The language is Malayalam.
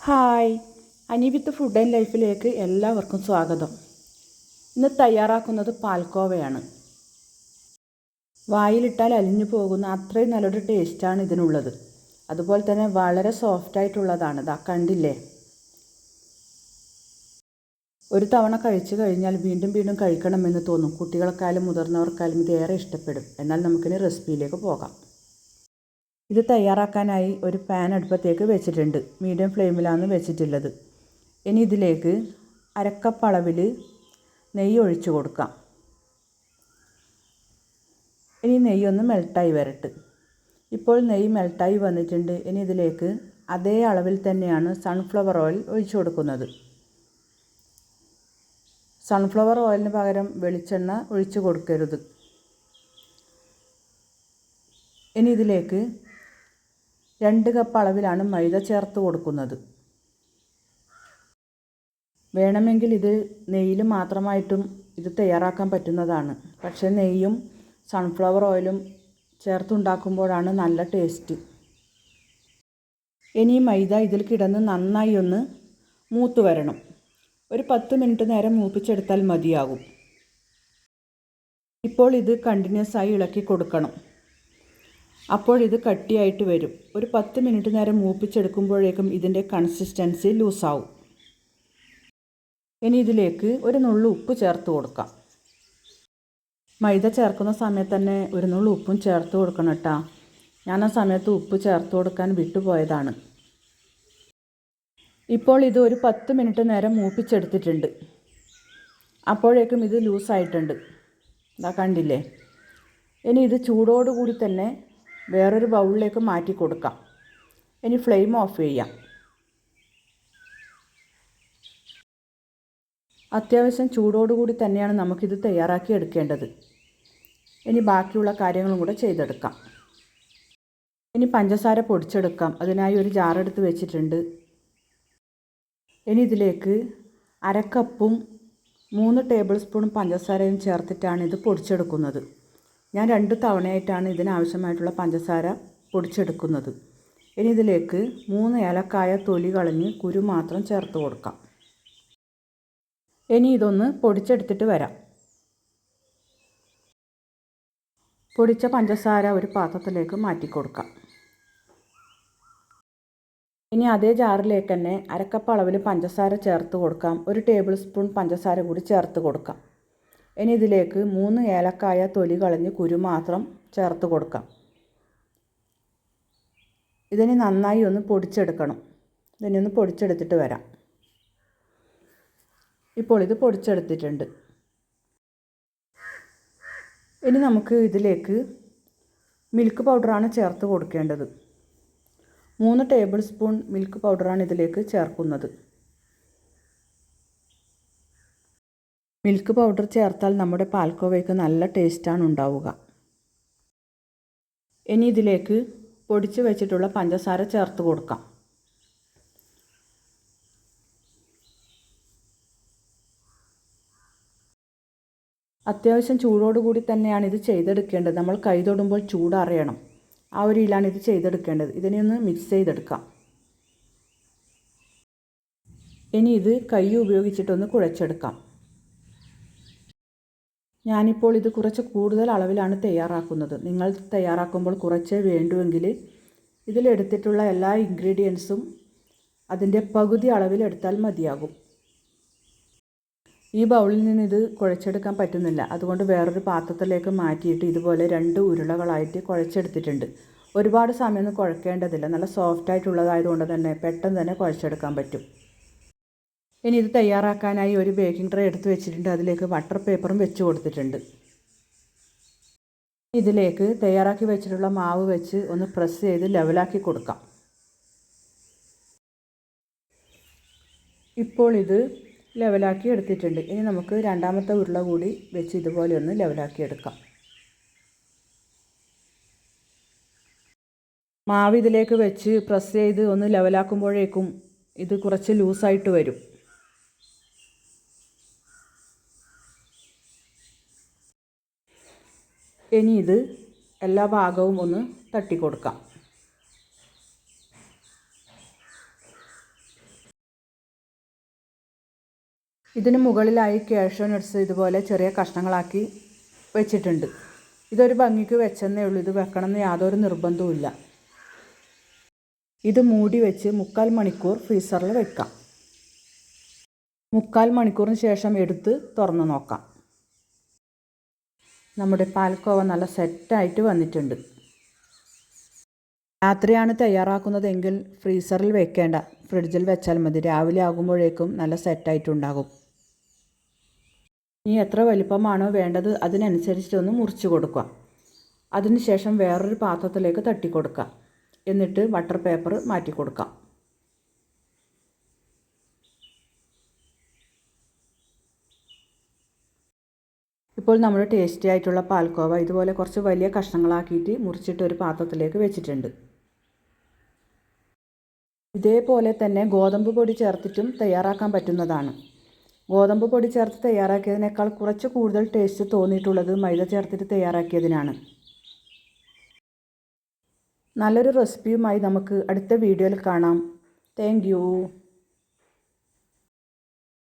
Hi, Ani with food and ലൈഫിലേക്ക് എല്ലാവർക്കും സ്വാഗതം. ഇന്ന് തയ്യാറാക്കുന്നത് പാൽക്കോവയാണ്. വായിലിട്ടാൽ അലിഞ്ഞു പോകുന്ന അത്രയും നല്ലൊരു ടേസ്റ്റാണ് ഇതിനുള്ളത്. അതുപോലെ തന്നെ വളരെ സോഫ്റ്റായിട്ടുള്ളതാണ്. ഇതാ കണ്ടില്ലേ, ഒരു തവണ കഴിച്ചു കഴിഞ്ഞാൽ വീണ്ടും വീണ്ടും കഴിക്കണമെന്ന് തോന്നും. കുട്ടികൾക്കായാലും മുതിർന്നവർക്കായാലും ഇത് ഏറെ ഇഷ്ടപ്പെടും. എന്നാൽ നമുക്കിനി റെസിപ്പിയിലേക്ക് പോകാം. ഇത് തയ്യാറാക്കാനായി ഒരു പാൻ അടുപ്പത്തേക്ക് വെച്ചിട്ടുണ്ട്. മീഡിയം ഫ്ലെയിമിലാണ് വെച്ചിട്ടുള്ളത്. ഇനി ഇതിലേക്ക് അരക്കപ്പ് അളവിൽ നെയ്യ് ഒഴിച്ചു കൊടുക്കാം. ഇനി നെയ്യൊന്ന് മെൽട്ടായി വരട്ടെ. ഇപ്പോൾ നെയ്യ് മെൽട്ടായി വന്നിട്ടുണ്ട്. ഇനി ഇതിലേക്ക് അതേ അളവിൽ തന്നെയാണ് സൺഫ്ലവർ ഓയിൽ ഒഴിച്ചു കൊടുക്കുന്നത്. സൺഫ്ലവർ ഓയിലിന് പകരം വെളിച്ചെണ്ണ ഒഴിച്ചു കൊടുക്കരുത്. ഇനി ഇതിലേക്ക് 2 കപ്പ് അളവിലാണ് മൈദ ചേർത്ത് കൊടുക്കുന്നത്. വേണമെങ്കിൽ ഇത് നെയ്യിൽ മാത്രമായിട്ടും ഇത് തയ്യാറാക്കാൻ പറ്റുന്നതാണ്. പക്ഷേ നെയ്യും സൺഫ്ലവർ ഓയിലും ചേർത്തുണ്ടാക്കുമ്പോഴാണ് നല്ല ടേസ്റ്റ്. ഇനി മൈദ ഇതിൽ കിടന്ന് നന്നായി ഒന്ന് മൂത്ത് വരണം. ഒരു 10 മിനിറ്റ് നേരം മൂപ്പിച്ചെടുത്താൽ മതിയാകും. ഇപ്പോൾ ഇത് കണ്ടിന്യൂസ് ആയി ഇളക്കി കൊടുക്കണം. അപ്പോൾ ഇത് കട്ടിയായിട്ട് വരും. ഒരു 10 മിനിറ്റ് നേരം മൂപ്പിച്ചെടുക്കുമ്പോഴേക്കും ഇതിൻ്റെ കൺസിസ്റ്റൻസി ലൂസാവും. ഇനി ഇതിലേക്ക് ഒരു നുള്ളു ഉപ്പ് ചേർത്ത് കൊടുക്കാം. മൈദ ചേർക്കുന്ന സമയത്ത് തന്നെ ഒരു നുള്ളു ഉപ്പും ചേർത്ത് കൊടുക്കണം കേട്ടോ. ഞാൻ ആ സമയത്ത് ഉപ്പ് ചേർത്ത് കൊടുക്കാൻ വിട്ടുപോയതാണ്. ഇപ്പോൾ ഇത് ഒരു 10 മിനിറ്റ് നേരം മൂപ്പിച്ചെടുത്തിട്ടുണ്ട്. അപ്പോഴേക്കും ഇത് ലൂസായിട്ടുണ്ട്. ഇതാ കണ്ടില്ലേ. ഇനി ഇത് ചൂടോടുകൂടി തന്നെ വേറൊരു ബൗളിലേക്ക് മാറ്റി കൊടുക്കാം. ഇനി ഫ്ലെയിം ഓഫ് ചെയ്യാം. അത്യാവശ്യം ചൂടോടുകൂടി തന്നെയാണ് നമുക്കിത് തയ്യാറാക്കി എടുക്കേണ്ടത്. ഇനി ബാക്കിയുള്ള കാര്യങ്ങളും കൂടെ ചെയ്തെടുക്കാം. ഇനി പഞ്ചസാര പൊടിച്ചെടുക്കാം. അതിനായി ഒരു ജാറെടുത്ത് വെച്ചിട്ടുണ്ട്. ഇനി ഇതിലേക്ക് അരക്കപ്പും 3 ടേബിൾ സ്പൂൺ പഞ്ചസാരയും ചേർത്തിട്ടാണ് ഇത് പൊടിച്ചെടുക്കുന്നത്. ഞാൻ 2 തവണയായിട്ടാണ് ഇതിനാവശ്യമായിട്ടുള്ള പഞ്ചസാര പൊടിച്ചെടുക്കുന്നത്. ഇനി ഇതിലേക്ക് 3 ഏലക്കായ തൊലി കളഞ്ഞ് കുരു മാത്രം ചേർത്ത് കൊടുക്കാം. ഇനി ഇതൊന്ന് പൊടിച്ചെടുത്തിട്ട് വരാം. പൊടിച്ച പഞ്ചസാര ഒരു പാത്രത്തിലേക്ക് മാറ്റി കൊടുക്കാം. ഇനി അതേ ജാറിലേക്ക് തന്നെ അരക്കപ്പ് അളവിൽ പഞ്ചസാര ചേർത്ത് കൊടുക്കാം. 1 ടേബിൾ സ്പൂൺ പഞ്ചസാര കൂടി ചേർത്ത് കൊടുക്കാം. ഇനി ഇതിലേക്ക് 3 ഏലക്കായ തൊലി കളഞ്ഞ് കുരു മാത്രം ചേർത്ത് കൊടുക്കാം. ഇതിനി നന്നായി ഒന്ന് പൊടിച്ചെടുക്കണം. ഇതിനെ ഒന്ന് പൊടിച്ചെടുത്തിട്ട് വരാം. ഇപ്പോൾ ഇത് പൊടിച്ചെടുത്തിട്ടുണ്ട്. ഇനി നമുക്ക് ഇതിലേക്ക് മിൽക്ക് പൗഡറാണ് ചേർത്ത് കൊടുക്കേണ്ടത്. 3 ടേബിൾ സ്പൂൺ മിൽക്ക് പൗഡറാണ് ഇതിലേക്ക് ചേർക്കുന്നത്. മിൽക്ക് പൗഡർ ചേർത്താൽ നമ്മുടെ പാൽക്കോവയ്ക്ക് നല്ല ടേസ്റ്റാണ് ഉണ്ടാവുക. ഇനി ഇതിലേക്ക് പൊടിച്ച് വെച്ചിട്ടുള്ള പഞ്ചസാര ചേർത്ത് കൊടുക്കാം. അത്യാവശ്യം ചൂടോടുകൂടി തന്നെയാണ് ഇത് ചെയ്തെടുക്കേണ്ടത്. നമ്മൾ കൈ തൊടുമ്പോൾ ചൂടറിയണം. ആ ഒരു ഇതിലാണ് ഇത് ചെയ്തെടുക്കേണ്ടത്. ഇതിനെ ഒന്ന് മിക്സ് ചെയ്തെടുക്കാം. ഇനി ഇത് കൈ ഉപയോഗിച്ചിട്ടൊന്ന് കുഴച്ചെടുക്കാം. ഞാനിപ്പോൾ ഇത് കുറച്ച് കൂടുതൽ അളവിലാണ് തയ്യാറാക്കുന്നത്. നിങ്ങൾ തയ്യാറാക്കുമ്പോൾ കുറച്ചേ വേണ്ടുവെങ്കിൽ ഇതിലെടുത്തിട്ടുള്ള എല്ലാ ഇൻഗ്രീഡിയൻസും അതിൻ്റെ പകുതി അളവിലെടുത്താൽ മതിയാകും. ഈ ബൗളിൽ നിന്ന് ഇത് കുഴച്ചെടുക്കാൻ പറ്റുന്നില്ല. അതുകൊണ്ട് വേറൊരു പാത്രത്തിലേക്ക് മാറ്റിയിട്ട് ഇതുപോലെ 2 ഉരുളകളായിട്ട് കുഴച്ചെടുത്തിട്ടുണ്ട്. ഒരുപാട് സമയമൊന്നും കുഴക്കേണ്ടതില്ല. നല്ല സോഫ്റ്റായിട്ടുള്ളതായതുകൊണ്ട് തന്നെ പെട്ടെന്ന് തന്നെ കുഴച്ചെടുക്കാൻ പറ്റും. ഇനി ഇത് തയ്യാറാക്കാനായി ഒരു ബേക്കിംഗ് ട്രേ എടുത്ത് വെച്ചിട്ടുണ്ട്. അതിലേക്ക് ബട്ടർ പേപ്പറും വെച്ച് കൊടുത്തിട്ടുണ്ട്. ഇതിലേക്ക് തയ്യാറാക്കി വെച്ചിട്ടുള്ള മാവ് വെച്ച് ഒന്ന് പ്രസ് ചെയ്ത് ലെവലാക്കി കൊടുക്കാം. ഇപ്പോൾ ഇത് ലെവലാക്കി എടുത്തിട്ടുണ്ട്. ഇനി നമുക്ക് രണ്ടാമത്തെ ഉരുള കൂടി വെച്ച് ഇതുപോലെ ഒന്ന് ലെവലാക്കി എടുക്കാം. മാവ് ഇതിലേക്ക് വെച്ച് പ്രസ് ചെയ്ത് ഒന്ന് ലെവലാക്കുമ്പോഴേക്കും ഇത് കുറച്ച് ലൂസായിട്ട് വരും. ഇനി ഇത് എല്ലാ ഭാഗവും ഒന്ന് തട്ടിക്കൊടുക്കാം. ഇതിന് മുകളിലായി കാഷ്യൂ നട്ട്സ് ഇതുപോലെ ചെറിയ കഷ്ണങ്ങളാക്കി വെച്ചിട്ടുണ്ട്. ഇതൊരു ഭംഗിക്ക് വെച്ചെന്നേ ഉള്ളൂ. ഇത് വെക്കണമെന്ന് യാതൊരു നിർബന്ധവുമില്ല. ഇത് മൂടി വെച്ച് 3/4 മണിക്കൂർ ഫ്രീസറിൽ വെക്കാം. 3/4 മണിക്കൂറിന് ശേഷം എടുത്ത് തുറന്ന് നോക്കാം. നമ്മുടെ പാൽക്കോവ നല്ല സെറ്റായിട്ട് വന്നിട്ടുണ്ട്. രാത്രിയാണ് തയ്യാറാക്കുന്നതെങ്കിൽ ഫ്രീസറിൽ വെക്കേണ്ട, ഫ്രിഡ്ജിൽ വെച്ചാൽ മതി. രാവിലെ ആകുമ്പോഴേക്കും നല്ല സെറ്റായിട്ടുണ്ടാകും. ഇനി എത്ര വലിപ്പമാണോ വേണ്ടത് അതിനനുസരിച്ചൊന്ന് മുറിച്ച് കൊടുക്കുക. അതിനുശേഷം വേറൊരു പാത്രത്തിലേക്ക് തട്ടി കൊടുക്കുക. എന്നിട്ട് ബട്ടർ പേപ്പർ മാറ്റി കൊടുക്കാം. ഇപ്പോൾ നമ്മൾ ടേസ്റ്റി ആയിട്ടുള്ള പാൽക്കോവ ഇതുപോലെ കുറച്ച് വലിയ കഷ്ണങ്ങളാക്കിയിട്ട് മുറിച്ചിട്ട് ഒരു പാത്രത്തിലേക്ക് വെച്ചിട്ടുണ്ട്. ഇതേപോലെ തന്നെ ഗോതമ്പ് പൊടി ചേർത്തിട്ടും തയ്യാറാക്കാൻ പറ്റുന്നതാണ്. ഗോതമ്പ് പൊടി ചേർത്ത് തയ്യാറാക്കിയതിനേക്കാൾ കുറച്ച് കൂടുതൽ ടേസ്റ്റ് തോന്നിയിട്ടുള്ളത് മൈദ ചേർത്തിട്ട് തയ്യാറാക്കിയതിനാണ്. നല്ലൊരു റെസിപ്പിയുമായി നമുക്ക് അടുത്ത വീഡിയോയിൽ കാണാം. Thank you.